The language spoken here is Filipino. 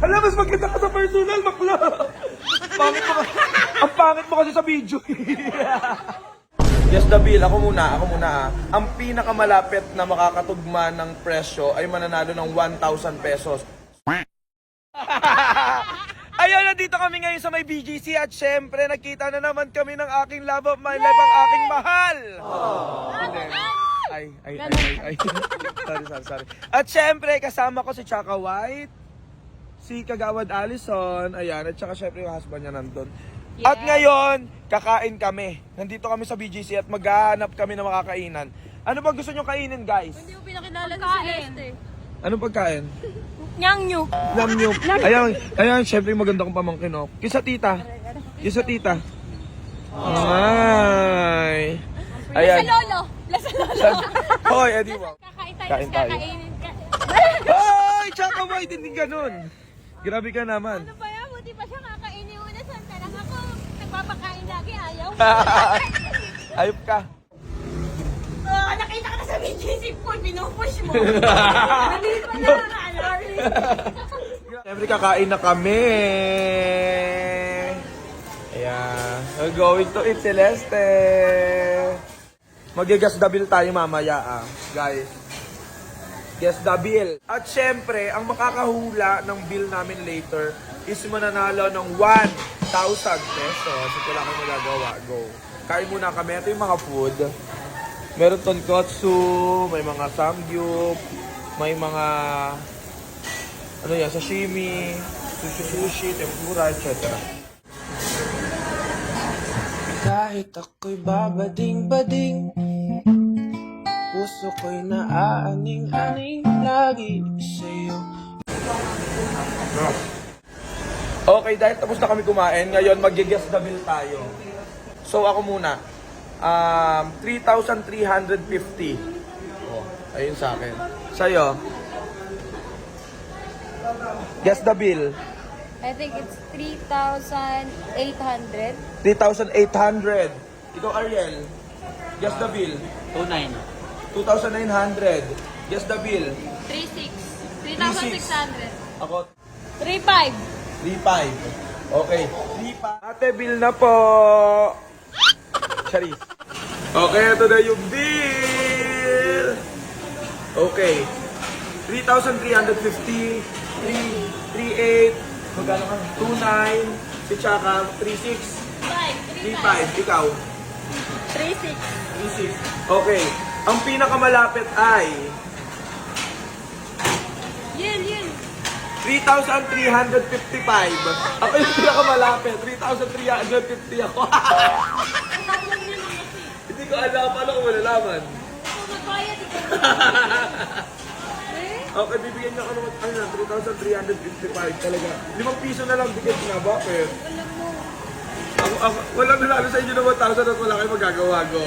Alam, mas maganda ka sa personal, bakla. Pangit mo kasi. Ang pangit mo kasi sa video. Yes, Dabil, ako muna ah. Ang pinakamalapit na makakatugma ng presyo ay mananalo ng 1,000 pesos. Ayun, nandito kami ngayon sa may BGC at syempre nakita na naman kami ng aking love of my life, ang aking mahal. Hindi. Ay. Sorry. At syempre kasama ko si Chaka White, si Kagawad Allison, ayan, at saka syempre yung husband niya nandun. Yeah. At ngayon, kakain kami. Nandito kami sa BGC at maghahanap kami ng makakainan. Ano ba gusto nyo kainin, guys? Hindi mo pinakilala si Celeste. Anong pagkain? Nyangyo. Namnyo. Ayan, syempre maganda kong pamangkin, no? Kisa tita. Ay. Ayan. Lasa lolo. Hoy, Eddie, wow. Kain tayo. Kakainin ka. Ay, Chaka White, hindi ganun. Grabe ka naman. Ano ba yan? Buti pa siya kakainin una. Santa lang ako. Nagpapakain lagi, ayaw. Ayop ka. Nakita ka na sa BGC Pool. Pinupush mo. Nandito pa na. Siyempre kakain na kami. Ayan. We're going to eat, Celeste. Magigas dabil tayo mamaya, guys. Guess the bill. At syempre, ang makakahula ng bill namin later is mananalo ng 1,000 pesos. Ito lang ang magagawa. Go. Kain muna kami. Ito yung mga food. Meron tonkotsu, may mga samgyup, may mga ano yan, sashimi, sushi, tempura, etc. Kahit ako'y babading-bading, puso ko'y naaaning-aning lagi sa'yo. Okay, dahil tapos na kami kumain, ngayon mag-guess the bill tayo. So ako muna, 3,350. Oh, ayun sa akin. Sa'yo? Guess the bill. I think it's 3,800. 3,800. Ikaw, Ariel. Guess the bill. 2,900. Guess the bill. 3,600. Ako, 3,500. 3,500. Okay. 3,500. Ate, bill na po. Charis. Okay, ito na yung bill. Okay. 3,350. 3,800. Magkano ka? 2,900. Si Chaka, 3,600. 3,500. Ikaw? 3,600. 3,600. Okay. Ang pinakamalapit ay Yun. 3,355. Ako yung pinakamalapit. 3,350 ako. Hindi ko alam. Paano ko malalaman? Magbayad ito. Okay, bibigyan niya ako ng 3,355 talaga. 5 piso na lang bigyan na. Bakit? Alam mo. Walang nalalo sa inyo ng 1,000 at wala kayo magagawa. Go.